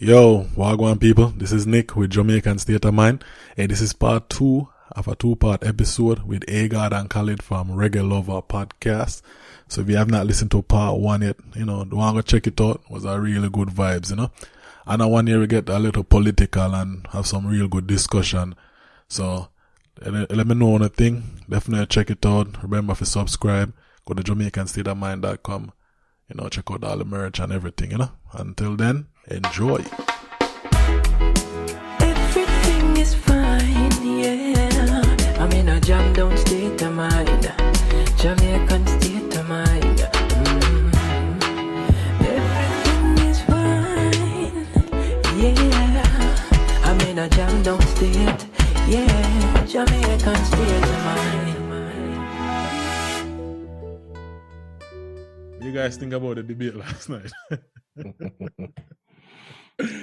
Yo, Wagwan people, this is Nick with Jamaican State of Mind, and this is part 2 of a 2-part episode with Agard and Kahlil from Reggae Lover podcast. So if you have not listened to part 1 yet, don't want to check it out. It was a really good vibes, And one year we get a little political and have some real good discussion. So let me know on the thing. Definitely check it out. Remember to subscribe. Go to JamaicanStateOfMind.com. Check out all the merch and everything, Until then, enjoy. Everything is fine, yeah. I'm in a jam down state of mind. Jamaican state of mind. Everything is fine, yeah. I'm in a jam down state, yeah. Jamaican state of mind. What do you guys think about the debate last night?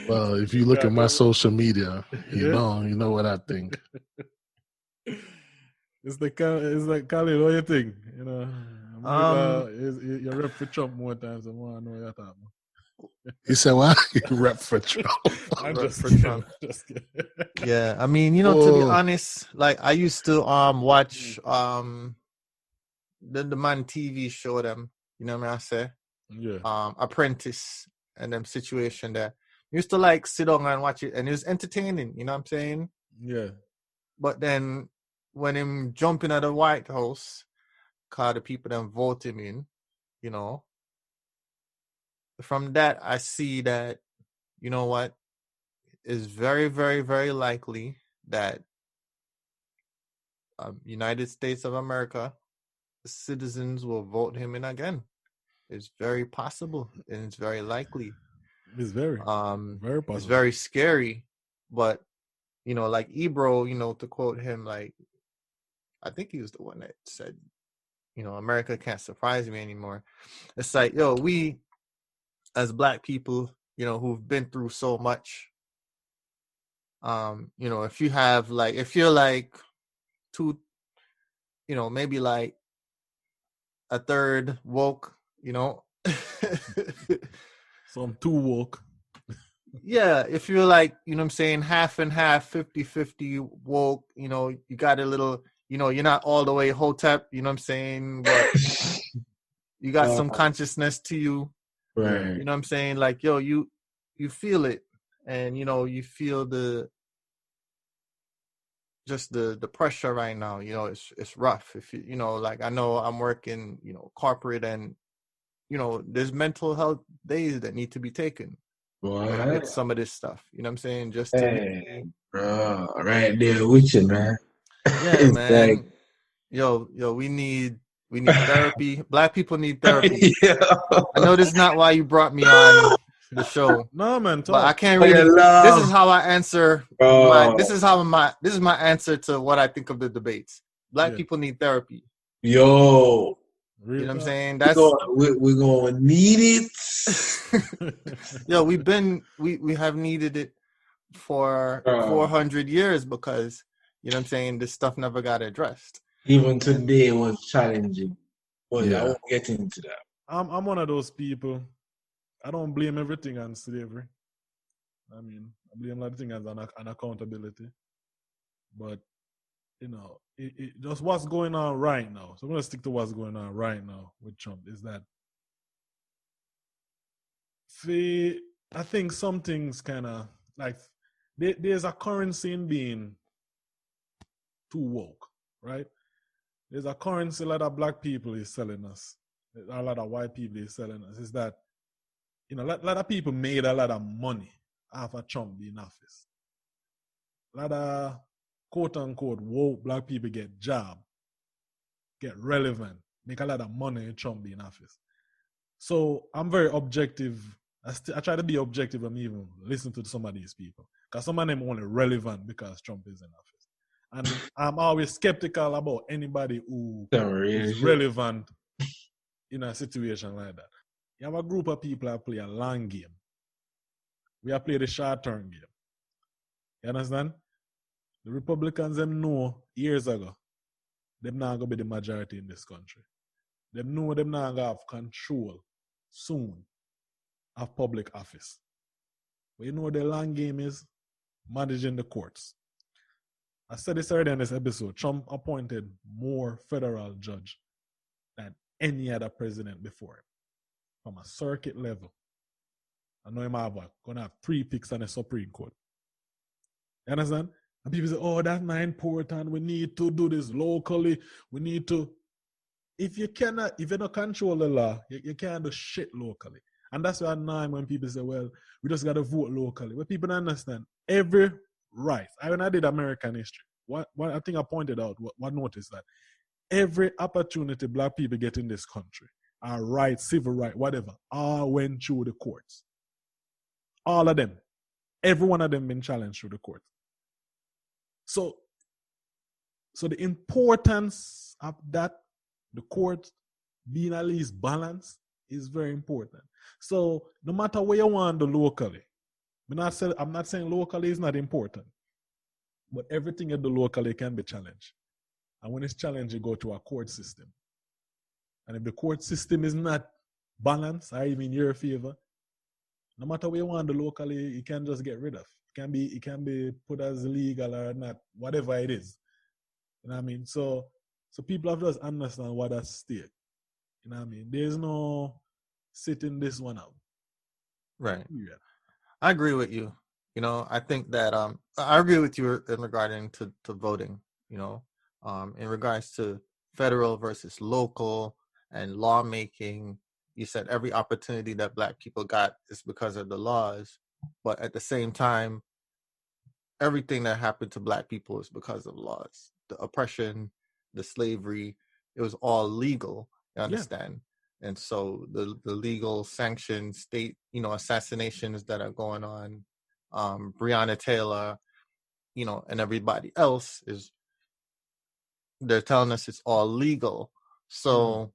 Well, if you look at my social media, you know what I think. It's like Kahlil, what do you think? You rep for Trump more times than I know your time. You said what? You rep for Trump. I'm just for Trump. Just kidding. Yeah, I mean, to be honest, like I used to watch the man TV show them. You know what I say? Yeah. Apprentice and them situation there. Used to sit down and watch it, and it was entertaining. You know what I'm saying? Yeah. But then when him jumping at the White House, cause the people then vote him in, from that I see that, it's very, very, very likely that United States of America citizens will vote him in again. It's very possible, and it's very likely. It's very possible. It's very scary, but like Ebro, to quote him, I think he was the one that said, America can't surprise me anymore. It's like, we as Black people, who've been through so much, if you have if you're two, maybe a third woke, So I'm too woke. Yeah, if you're half and half, 50-50 woke, you got a little, you're not all the way hotep, but you got some consciousness to you. Right. You know what I'm saying? You feel it, and you feel the pressure right now. It's rough. If you I know I'm working, corporate, and there's mental health days that need to be taken. What? With some of this stuff, you know what I'm saying? Just Hey, bro, right there with you, man. Yeah, man. We need therapy. Black people need therapy. I know this is not why you brought me on the show. No, man. But I can't really. This is how I answer. This is my answer to what I think of the debates. Black people need therapy. Yo. You know what I'm saying? We're gonna need it. We have needed it for 400 years because what I'm saying, this stuff never got addressed. Even today was challenging. But I won't get into that. I'm one of those people. I don't blame everything on slavery. I mean, I blame a lot of things on accountability. But it just what's going on right now. So I'm going to stick to what's going on right now with Trump is that I think some things kind of there's a currency in being too woke, right? There's a currency a lot of Black people is selling us. A lot of white people is selling us. Is that, a lot of people made a lot of money after Trump being in office. A lot of quote-unquote woke Black people get job, get relevant, make a lot of money in Trump being in office. So I'm very objective. I try to be objective and even listen to some of these people. Because some of them only relevant because Trump is in office. And I'm always skeptical about anybody who is relevant in a situation like that. You have a group of people that play a long game. We have played a short-term game. You understand? The Republicans, them know years ago, them not going to be the majority in this country. Them know them not going to have control soon of public office. But you know what the long game is? Managing the courts. I said this already in this episode. Trump appointed more federal judge than any other president before him from a circuit level. I know him gonna have 3 picks on the Supreme Court. You understand? And people say, oh, that's not important. We need to do this locally. We need to. If you don't control the law, you can't do shit locally. And that's why I'm when people say, well, we just got to vote locally. But people don't understand. Every right. When I did American history, what I think I pointed out, what noticed that every opportunity black people get in this country, our rights, civil rights, whatever, all went through the courts. All of them. Every one of them been challenged through the court. So the importance of that, the court being at least balanced, is very important. So no matter where you want to do locally, I'm not saying locally is not important, but everything you do locally can be challenged. And when it's challenged, you go to a court system. And if the court system is not balanced or even in your favor, no matter where you want to do locally, you can just get rid of. It can be put as illegal or not, whatever it is. You know what I mean? So people have to just understand what at stake. You know what I mean? There's no sitting this one out. Right. Yeah. I agree with you. You know, I think that I agree with you in regarding to voting, you know, in regards to federal versus local and lawmaking. You said every opportunity that black people got is because of the laws, but at the same time, everything that happened to black people is because of laws. The oppression, the slavery, it was all legal, you understand? Yeah. And so the legal sanctioned state, you know, assassinations that are going on, Breonna Taylor, you know, and everybody else they're telling us it's all legal. So,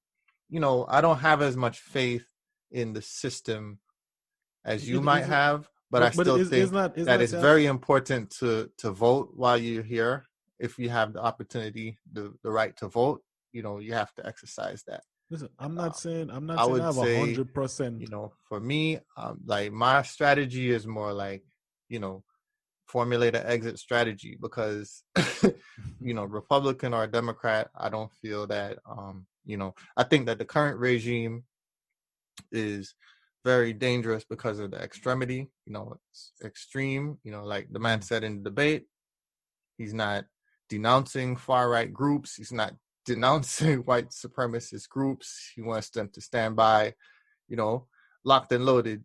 you know, I don't have as much faith in the system as you might have, but I still think that it's very important to vote while you're here. If you have the opportunity, the right to vote, you know, you have to exercise that. Listen, I'm not saying I have 100%. You know, for me, like my strategy is more like, you know, formulate an exit strategy because, you know, Republican or Democrat, I don't feel that, you know, I think that the current regime is very dangerous because of the extremity. You know, it's extreme. You know, like the man said in the debate, he's not denouncing far-right groups. He's not denouncing white supremacist groups. He wants them to stand by, you know, locked and loaded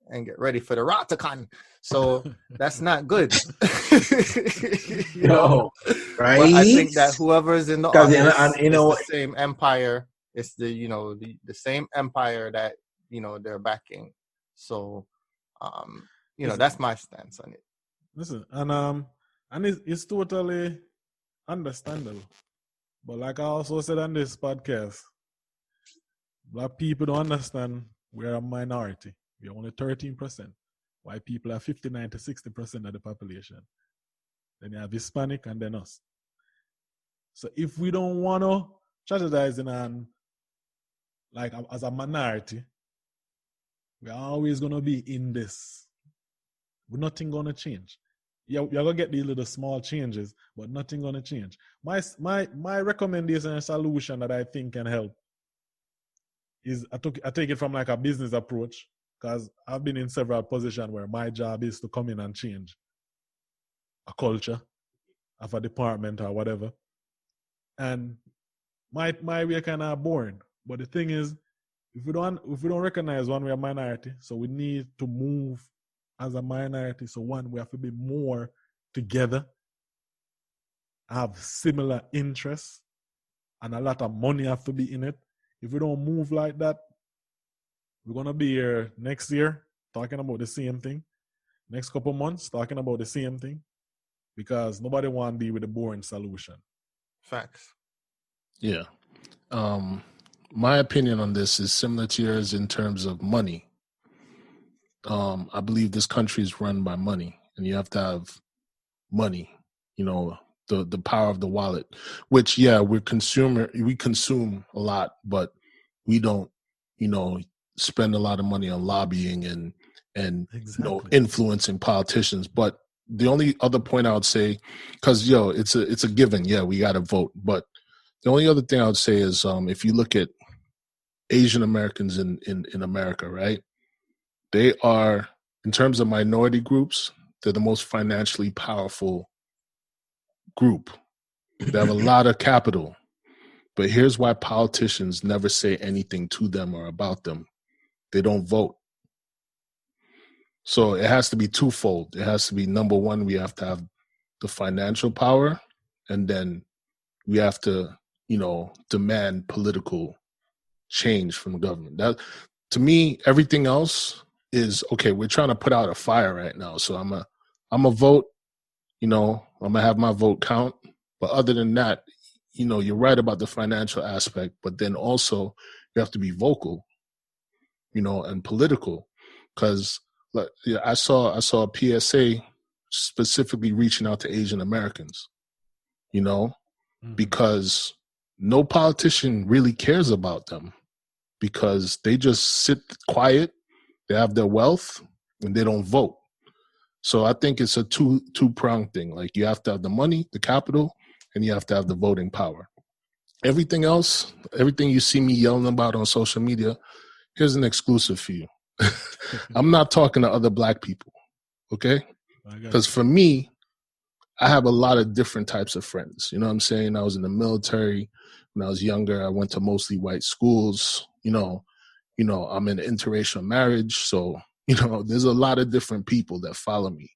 and get ready for the Ratakan. So that's not good. You know? Right? But I think that whoever's in the office you know, is the same empire. It's the, you know, the same empire that, you know, they're backing. So, you know, that's my stance on it. Listen, and it's totally understandable. But like I also said on this podcast, black people don't understand we're a minority. We're only 13%. White people are 59 to 60% of the population. Then you have Hispanic and then us. So if we don't want to strategize in like as a minority, we're always going to be in this. Nothing going to change. You're going to get these little small changes, but nothing going to change. My recommendation and solution that I think can help is I take it from like a business approach, because I've been in several positions where my job is to come in and change a culture of a department or whatever. And my way kind of boring. But the thing is, if we don't recognize one, we're a minority, so we need to move as a minority. So one, we have to be more together, have similar interests, and a lot of money have to be in it. If we don't move like that, we're going to be here next year talking about the same thing. Next couple months talking about the same thing. Because nobody want to be with a boring solution. Facts. Yeah. My opinion on this is similar to yours in terms of money. I believe this country is run by money, and you have to have money, you know, the power of the wallet, which, yeah, we consume a lot, but we don't, you know, spend a lot of money on lobbying and Exactly. influencing politicians. But the only other point I would say, because it's a given, we got to vote. But the only other thing I would say is, if you look at Asian Americans in America, right? They are, in terms of minority groups, they're the most financially powerful group. They have a lot of capital. But here's why politicians never say anything to them or about them. They don't vote. So it has to be twofold. It has to be, number one, we have to have the financial power, and then we have to, demand political change from the government. That, to me, everything else is, okay, we're trying to put out a fire right now. So I'm a vote, I'm gonna have my vote count. But other than that, you're right about the financial aspect, but then also you have to be vocal, and political. Because I saw a PSA specifically reaching out to Asian Americans, because no politician really cares about them, because they just sit quiet, they have their wealth, and they don't vote. So I think it's a two-pronged thing. Like, you have to have the money, the capital, and you have to have the voting power. Everything else, everything you see me yelling about on social media, here's an exclusive for you. I'm not talking to other Black people, okay? Because for me, I have a lot of different types of friends. You know what I'm saying? I was in the military. When I was younger, I went to mostly white schools. I'm in an interracial marriage. So, there's a lot of different people that follow me.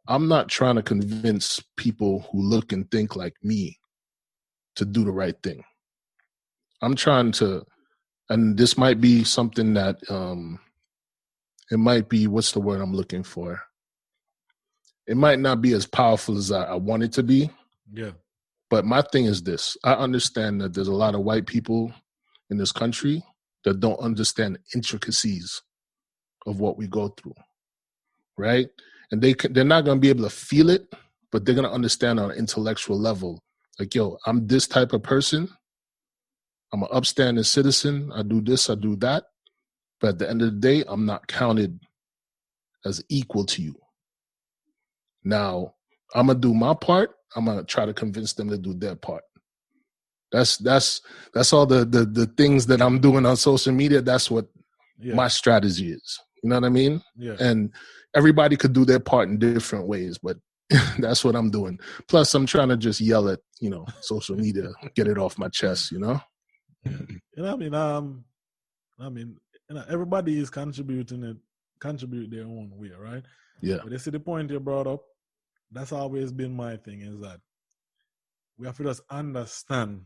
I'm not trying to convince people who look and think like me to do the right thing. I'm trying to, and this might be something that, it might be, what's the word I'm looking for? It might not be as powerful as I want it to be. Yeah. But my thing is this. I understand that there's a lot of white people in this country that don't understand the intricacies of what we go through, right? And they're not going to be able to feel it, but they're going to understand on an intellectual level. Like, I'm this type of person. I'm an upstanding citizen. I do this, I do that. But at the end of the day, I'm not counted as equal to you. Now, I'm going to do my part. I'm going to try to convince them to do their part. That's all the things that I'm doing on social media. That's what my strategy is. You know what I mean? Yeah. And everybody could do their part in different ways, but that's what I'm doing. Plus, I'm trying to just yell at, social media, get it off my chest, Yeah. Everybody is contribute their own way, right? Yeah. But you see the point you brought up, that's always been my thing, is that we have to just understand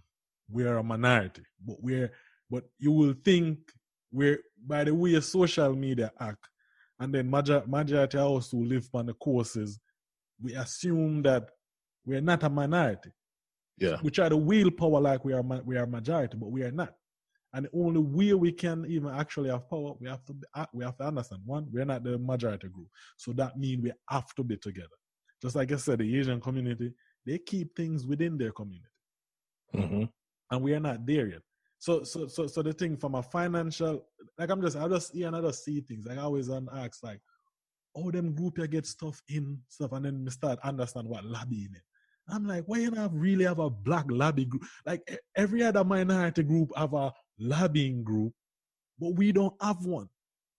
we're a minority, but you will think we're, by the way social media act, and then majority of us who live on the courses, we assume that we're not a minority. Yeah. We try to wield power like we are majority, but we are not. And the only way we can even actually have power, we have to understand, one, we're not the majority group. So that means we have to be together. Just like I said, the Asian community, they keep things within their community. Mm-hmm. And we are not there yet. So the thing from a financial, like I just see things. Like I always ask, like, oh, them group you get stuff in stuff, and then we start understand what lobbying is. I'm like, why you not really have a black lobby group? Like every other minority group have a lobbying group, but we don't have one.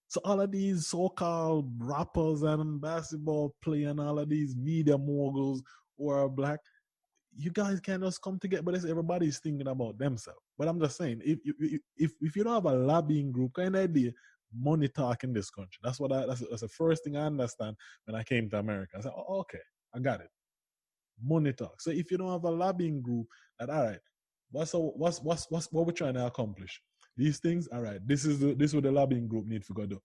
So all of these so-called rappers and basketball players and all of these media moguls who are black, you guys can't just come together. But everybody's thinking about themselves. But I'm just saying, if you don't have a lobbying group, kind of idea, money talk in this country. That's the first thing I understand when I came to America. I said, oh, okay, I got it. Money talk. So if you don't have a lobbying group, that all right, what's what we're trying to accomplish? These things, all right, this is what the lobbying group need to go do.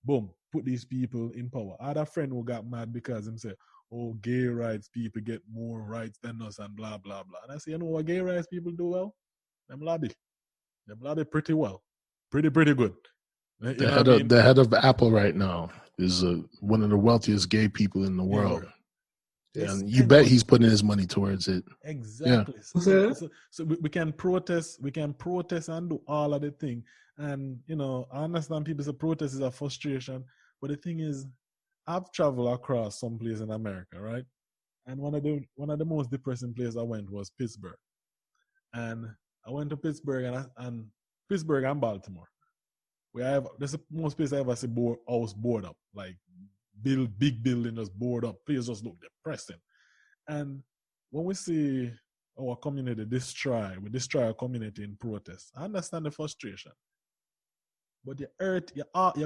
Boom, put these people in power. I had a friend who got mad because him said, oh, gay rights people get more rights than us and blah, blah, blah. And I say, you know what gay rights people do well? Them lobby. Them lobby pretty well. Pretty good. The head of Apple right now is one of the wealthiest gay people in the world. And you bet he's putting his money towards it. Exactly. Yeah. So we can protest. We can protest and do all of the thing. And I understand people say protest is a frustration, But the thing is, I've traveled across some place in America, right? And one of the most depressing places I went was Pittsburgh. And I went to Pittsburgh and Pittsburgh and Baltimore. This is the most place I ever see house board up, like big building just board up. Places just look depressing. And when we see our community we destroy our community in protest, I understand the frustration. But you're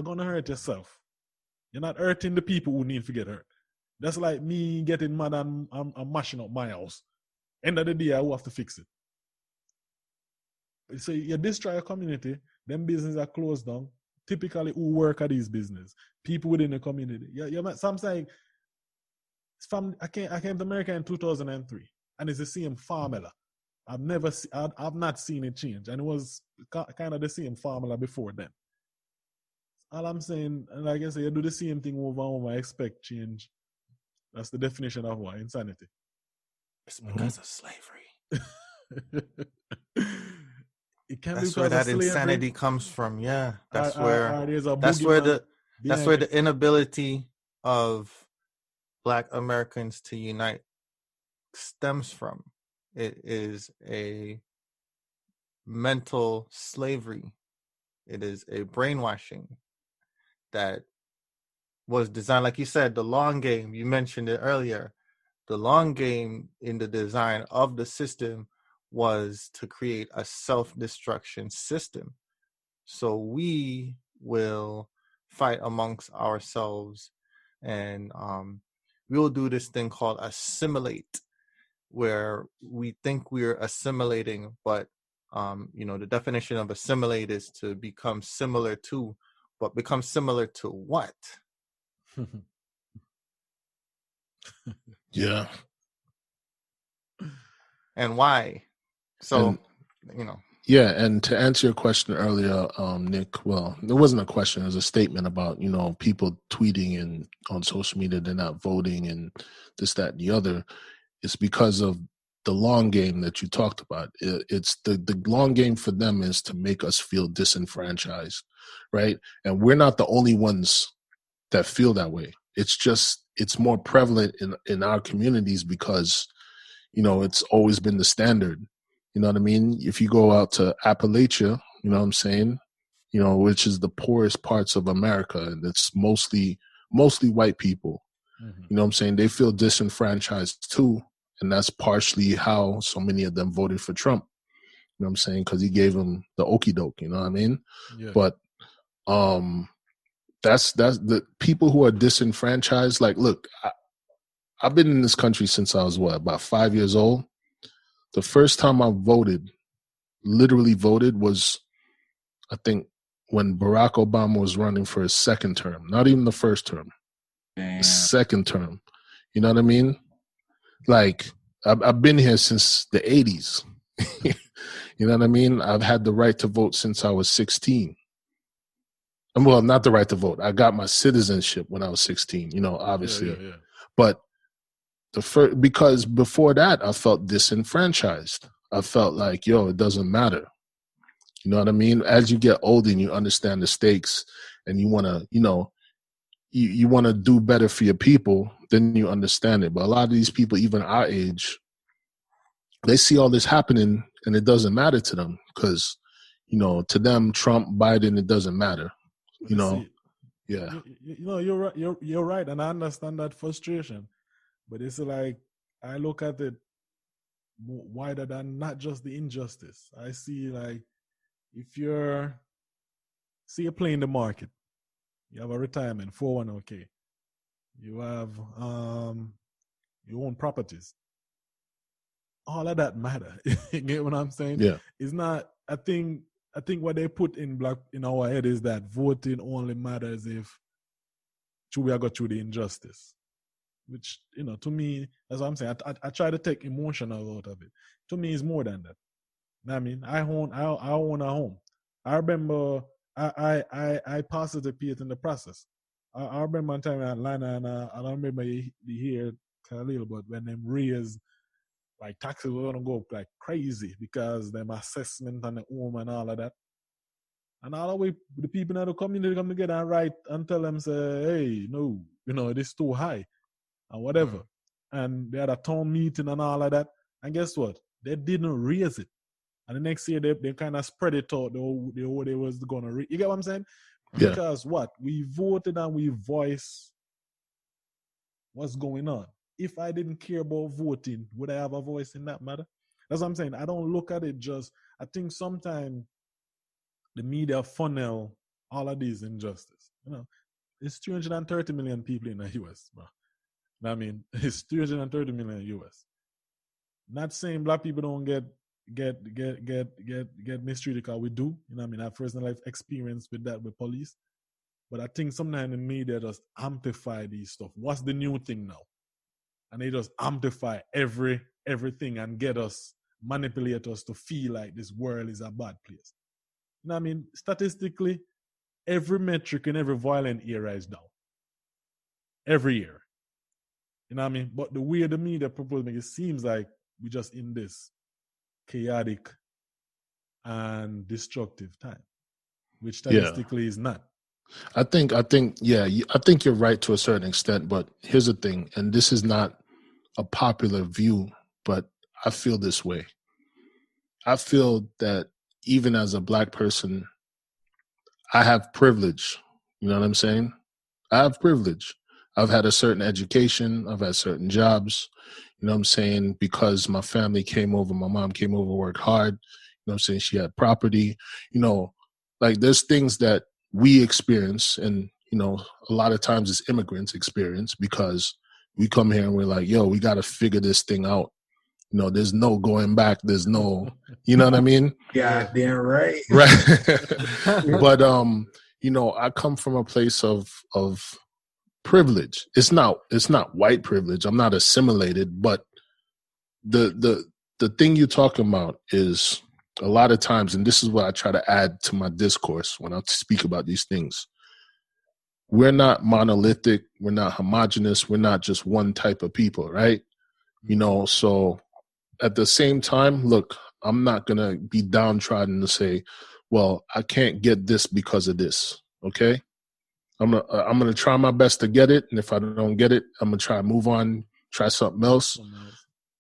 gonna hurt yourself. You're not hurting the people who need to get hurt. That's like me getting mad and I'm mashing up my house. End of the day, I will have to fix it. So you destroy your community, them businesses are closed down. Typically, who work at these businesses? People within the community. Sometimes I came to America in 2003, and it's the same formula. I've not seen it change, and it was kind of the same formula before then. All I'm saying, like I say, you do the same thing over and over, I expect change. That's the definition of what? Insanity. It's because of slavery. It can that's be where that slavery. Insanity comes from. Yeah, that's where the inability of Black Americans to unite stems from. It is a mental slavery. It is a brainwashing that was designed, like you said, the long game. You mentioned it earlier. The long game in the design of the system was to create a self-destruction system. So we will fight amongst ourselves, and we will do this thing called assimilate, where we think we're assimilating, but the definition of assimilate is to become similar to, but become similar to what? Yeah. And why? So, Yeah, and to answer your question earlier, Nick, well, it wasn't a question, it was a statement about, people tweeting and on social media they're not voting and this, that, and the other. It's because of the long game that you talked about. It's the long game for them is to make us feel disenfranchised, right? And we're not the only ones that feel that way. It's more prevalent in our communities because, it's always been the standard. You know what I mean? If you go out to Appalachia, you know what I'm saying? Which is the poorest parts of America, and it's mostly white people. Mm-hmm. You know what I'm saying? They feel disenfranchised too. And that's partially how so many of them voted for Trump. You know what I'm saying? Because he gave them the okie doke, you know what I mean? Yeah. But that's the people who are disenfranchised. Like, look, I've been in this country since I was about 5 years old. The first time I literally voted, was, I think, when Barack Obama was running for his second term. Not even the first term. Damn. The second term. You know what I mean? Like, I've been here since the 80s. You know what I mean? I've had the right to vote since I was 16. Well, not the right to vote. I got my citizenship when I was 16, obviously. Yeah. But because before that, I felt disenfranchised. I felt like, it doesn't matter. You know what I mean? As you get older and you understand the stakes and you want to, you want to do better for your people, then you understand it. But a lot of these people, even our age, they see all this happening and it doesn't matter to them because, to them, Trump, Biden, it doesn't matter. Yeah. You're right. And I understand that frustration. But it's like, I look at it wider than not just the injustice. I see, like, if you're playing the market, you have a retirement, 401k, you have you own properties. All of that matter. You get what I'm saying? Yeah. It's not, I think what they put in our head is that voting only matters if we are got through the injustice. Which, to me, that's what I'm saying. I try to take emotional out of it. To me, it's more than that. You know what I mean? I own a home. I remember I participated in the process. I remember one time in Atlanta, and I don't remember you hear Kahlil, but when them raised, like, taxes were gonna go up like crazy because them assessment on the home and all of that. And all the way, the people in the community come together and write and tell them, say, hey, no, it is too high and whatever. And they had a town meeting and all of that. And guess what? They didn't raise it. And the next year, they kind of spread it out the way they was going to. You get what I'm saying? Yeah. Because what? We voted and we voiced what's going on. If I didn't care about voting, would I have a voice in that matter? That's what I'm saying. I don't look at it just, I think sometimes the media funnel all of these injustice. It's 330 million people in the US, bro. I mean, it's 330 million in the US. Not saying black people don't get mistreated, because we do. I mean, I have personal life experience with that with police. But I think sometimes the media just amplify these stuff. What's the new thing now? And they just amplify everything and manipulate us to feel like this world is a bad place. I mean, statistically, every metric in every violent era is down. Every year. You know what I mean? But the way the media propose, it seems like we're just in this chaotic and destructive time, which statistically is not. I think you're right to a certain extent, but here's the thing, and this is not a popular view, but I feel this way. I feel that even as a black person, I have privilege. You know what I'm saying? I have privilege. I've had a certain education. I've had certain jobs. You know what I'm saying? Because my family came over, my mom came over, worked hard. You know what I'm saying? She had property. Like there's things that we experience, and, a lot of times it's immigrants experience, because we come here and we're like, yo, we got to figure this thing out. There's no going back. There's no, you know what I mean? Yeah, damn right. Right. But, I come from a place of privilege. It's not white privilege. I'm not assimilated, but the thing you're talking about is a lot of times, and this is what I try to add to my discourse when I speak about these things. We're not monolithic. We're not homogenous. We're not just one type of people, right? So at the same time, look, I'm not going to be downtrodden to say, well, I can't get this because of this. Okay. I'm going to try my best to get it. And if I don't get it, I'm going to try to move on, try something else.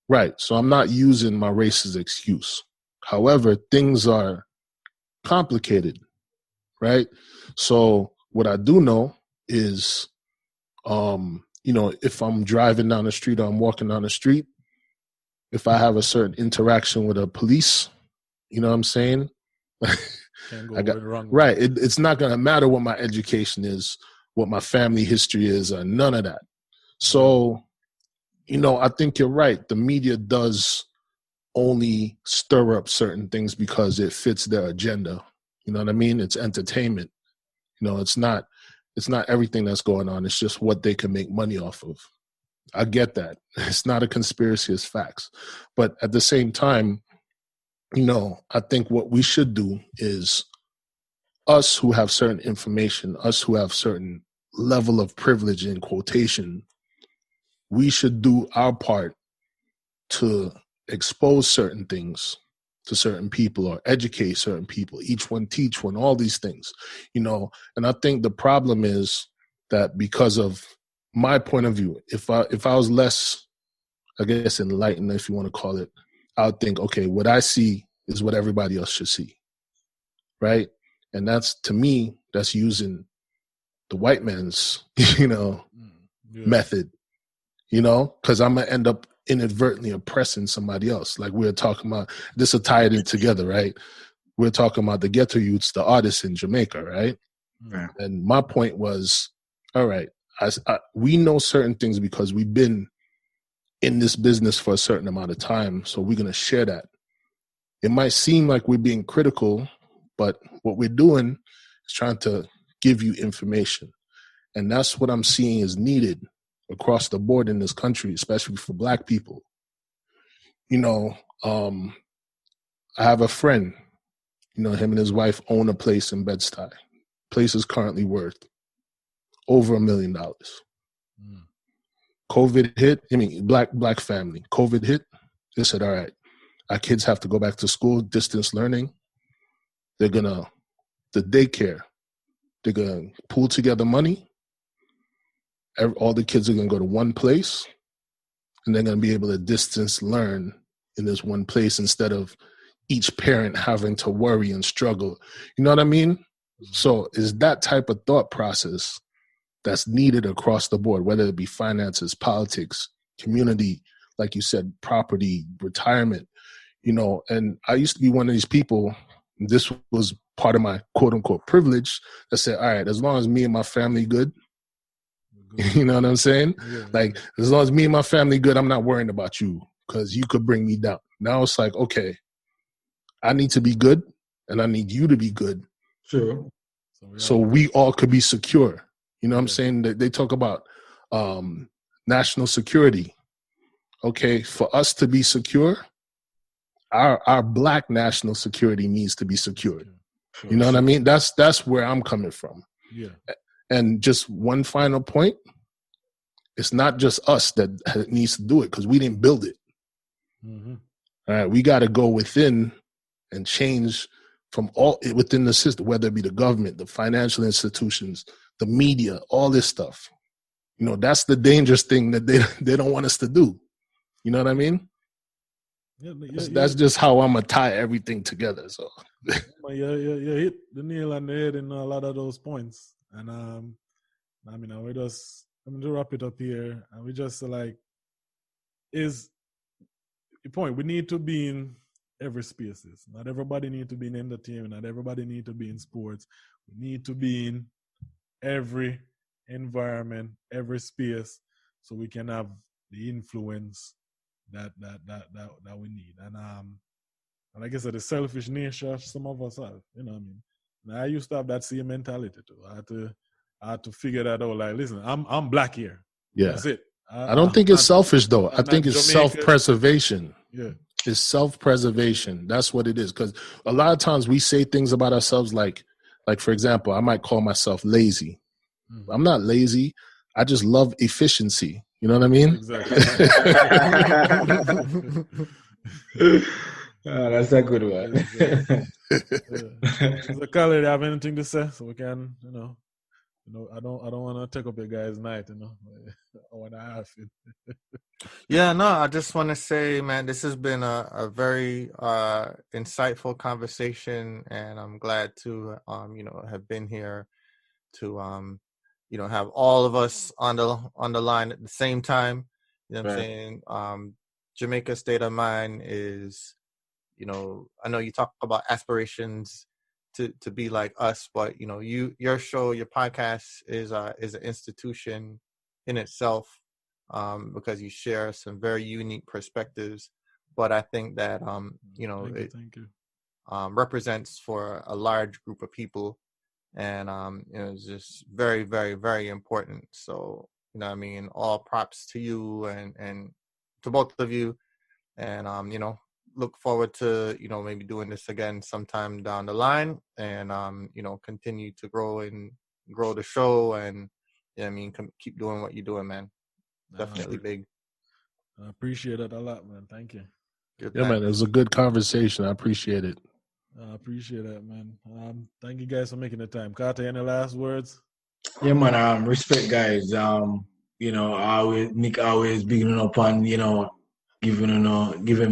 Right. So I'm not using my race as an excuse. However, things are complicated, right? So what I do know is, if I'm driving down the street or I'm walking down the street, if I have a certain interaction with a police, you know what I'm saying? Right. It's not going to matter what my education is, what my family history is, or none of that. So, I think you're right. The media does only stir up certain things because it fits their agenda. You know what I mean? It's entertainment. It's not everything that's going on. It's just what they can make money off of. I get that. It's not a conspiracy, it's facts. But at the same time, I think what we should do is, us who have certain information, us who have certain level of privilege in quotation, we should do our part to expose certain things to certain people or educate certain people, each one teach one, all these things, and I think the problem is that because of my point of view, if I was less, I guess, enlightened, if you want to call it, I would think, okay, what I see is what everybody else should see. Right. And that's, to me, that's using the white man's, method, because I'm going to end up inadvertently oppressing somebody else. Like we're talking about, this will tie it in together, right? We're talking about the ghetto youths, the artists in Jamaica, right? Yeah. And my point was, all right, we know certain things because we've been in this business for a certain amount of time, so we're going to share that. It might seem like we're being critical, but what we're doing is trying to give you information. And that's what I'm seeing is needed across the board in this country, especially for Black people. I have a friend, him and his wife own a place in Bed-Stuy. Place is currently worth over $1 million. COVID hit. Black family. COVID hit. They said, all right, our kids have to go back to school, distance learning. They're going to the daycare. They're going to pool together money. All the kids are going to go to one place, and they're going to be able to distance learn in this one place instead of each parent having to worry and struggle. You know what I mean? So is that type of thought process that's needed across the board, whether it be finances, politics, community, like you said, property, retirement, you know. And I used to be one of these people, this was part of my quote unquote privilege, that said, all right, as long as me and my family good, you know what I'm saying? Yeah, like, as long as me and my family good, I'm not worrying about you because you could bring me down. Now it's like, okay, I need to be good and I need you to be good. Sure. So we all could be secure. You know what I'm saying? They talk about national security. Okay, for us to be secure, our black national security needs to be secured. You know what I mean? That's where I'm coming from. Yeah. And just one final point, it's not just us that needs to do it because we didn't build it. Mm-hmm. All right, we got to go within and change from all within the system, whether it be the government, the financial institutions, the media, all this stuff. You know, that's the dangerous thing that they don't want us to do. You know what I mean? Yeah, that's just how I'm gonna tie everything together. So yeah, hit the nail on the head in a lot of those points. And I mean, I'm going to wrap it up here. And we just is the point. We need to be in every spaces. Not everybody need to be in entertainment. Not everybody need to be in sports. We need to be in every environment, every space, so we can have the influence that we need. And like I said, the selfish nature some of us have. You know what I mean? And I used to have that same mentality too. I had to figure that out. Like, listen, I'm black here. Yeah, that's it. I don't think it's selfish though. I think it's self-preservation. Yeah, it's self-preservation. That's what it is. Because a lot of times we say things about ourselves, like for example, I might call myself lazy. Mm-hmm. I'm not lazy. I just love efficiency. You know what I mean? Exactly. That's a good one. So, Kahlil, do you have anything to say so we can, you know, I don't want to take up your guys' night, you know. I want to ask you. Yeah, no, I just want to say, man, this has been a very insightful conversation, and I'm glad to you know, have been here to you know, have all of us on the line at the same time. You know what I'm saying? Jamaica State of Mind is, you know, I know you talk about aspirations to be like us, but you know, your show, your podcast is an institution in itself, because you share some very unique perspectives. But I think that you know, thank you. Represents for a large group of people, and you know, it's just very, very, very important. So, you know what I mean, all props to you and to both of you, and you know, look forward to, you know, maybe doing this again sometime down the line, and you know, continue to grow the show, and you know what I mean, keep doing what you're doing, man. Definitely big. I appreciate it a lot, man. Thank you. Yeah, man, it was a good conversation. I appreciate it. I appreciate that, man. Thank you guys for making the time. Carter, any last words? Yeah, man. Respect, guys. You know, Nick always bigging up on, you know, giving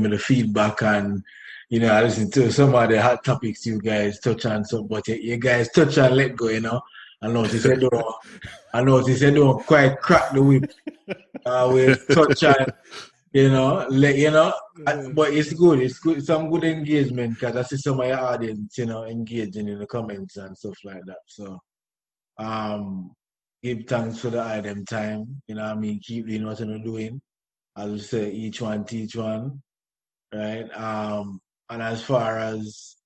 me the feedback, and you know, I listen to some of the hot topics you guys touch on. So, but you guys touch and let go. You know, I know they said don't quite crack the whip. We touch and, you know, but it's good. It's good. Some good engagement, because I see some of your audience, you know, engaging in the comments and stuff like that. So, give thanks for the item time. You know what I mean? Keep doing what you're doing. As we say, each one teach one, right? And as far as,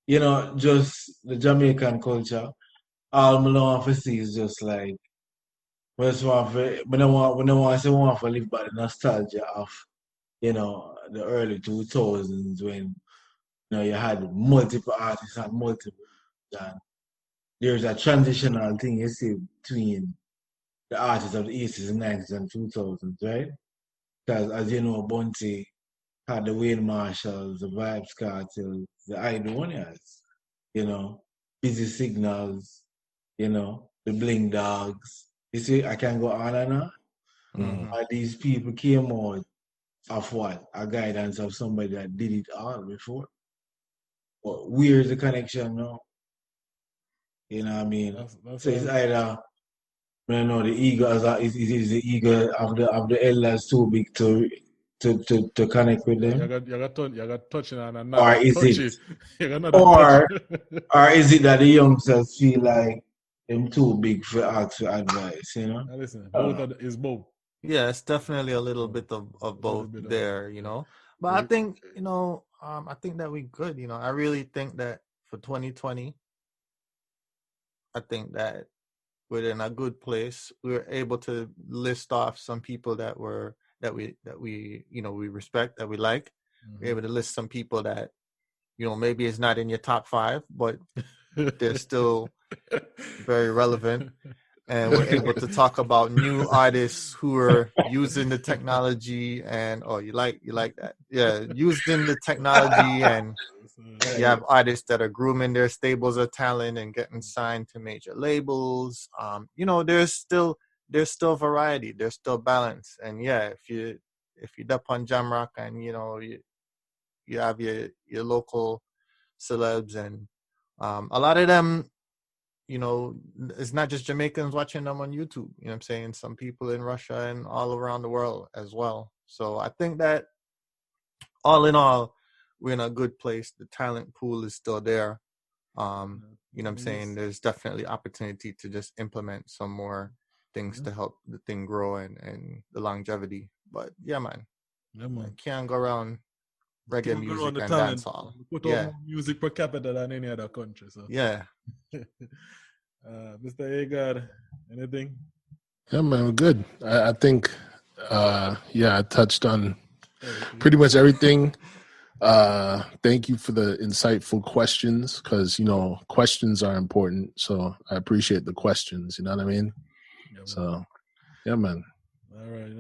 you know, just the Jamaican culture, all I want to see is just like, when I want to live by the nostalgia of, you know, the early 2000s, when, you know, you had multiple artists and and there's a transitional thing you see between the artists of the 80s and 90s and 2000s, right? Because, as you know, Bunty had the Wayne Marshalls, the Vibes Cartels, the Idonias, you know, busy signals, the bling dogs. You see, I can go on and on. Mhm. And these people came out of what? A guidance of somebody that did it all before. But where's the connection now? You know what I mean? That's So it's all. either the ego is the ego of the elders too big to connect with them, You got touching on or another is it, touchy. You got another touch. or is it that the youngsters feel like them too big for ask for advice? Now listen, I don't both know. is both. Yeah, it's definitely a little bit of both bit of- there, But I think, I think that we good, I really think that for 2020, I think that we're in a good place. We were able to list off some people that we we respect, that we like. We're able to list some people that, maybe it's not in your top 5, but they're still very relevant. And we're able to talk about new artists who are using the technology and you like that. Yeah, using the technology, and you have artists that are grooming their stables of talent and getting signed to major labels. There's still variety, there's still balance. And yeah, if you're up on Jamrock and you have your local celebs, and a lot of them, it's not just Jamaicans watching them on YouTube. You know what I'm saying? Some people in Russia and all around the world as well. So I think that all in all, we're in a good place. The talent pool is still there. You know what I'm saying? There's definitely opportunity to just implement some more things to help the thing grow and the longevity. But yeah, man. Yeah, man. Can't go around reggae music and dancehall. Put out more music per capita than any other country. So Yeah. Mr. Agard, anything? Yeah, man, we're good. I think, I touched on pretty much everything. Thank you for the insightful questions, because, questions are important. So I appreciate the questions. You know what I mean? Yeah, so, yeah, man. All right.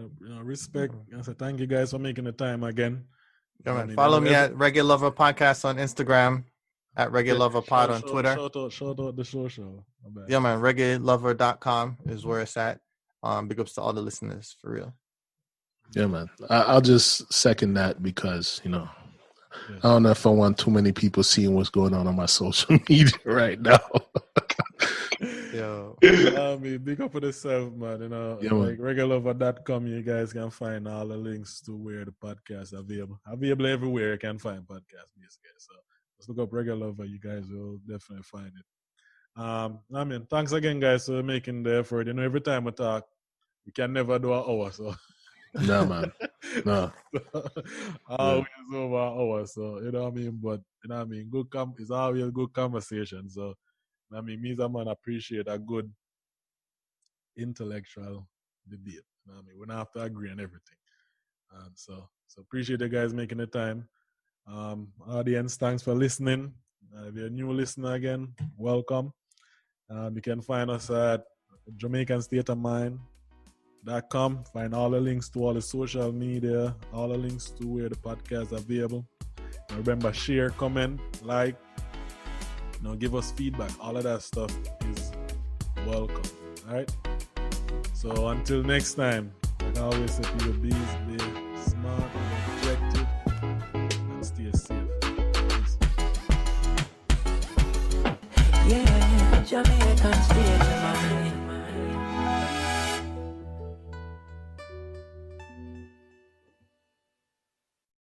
Respect. So thank you guys for making the time again. Yeah, man. Follow me at Reggae Lover Podcast on Instagram, at Reggae Lover Pod on Twitter. Shout out the show. Yeah, man. ReggaeLover.com is where it's at. Big ups to all the listeners, for real. Yeah, man. I'll just second that because, I don't know if I want too many people seeing what's going on my social media right now. Yo. Big up for yourself, man. Yeah, like reggaelover.com, you guys can find all the links to where the podcast are available. Available everywhere you can find podcasts, basically. So just look up Reggae Lover, you guys will definitely find it. Thanks again, guys, for making the effort. Every time we talk, we can never do an hour, so. No, man. No. Always over an hour, so you know what I mean. But it's always good conversation. So me as a man appreciate a good intellectual debate. We don't have to agree on everything. So appreciate you guys making the time. Audience, thanks for listening. If you're a new listener again, welcome. You can find us at JamaicanStateOfMind.com. Find all the links to all the social media, all the links to where the podcast is available. And remember, share, comment, like, give us feedback. All of that stuff is welcome. All right? So until next time, like I always say, people, be smart and objective and stay safe. Peace. Yeah, Jamaican state of mind.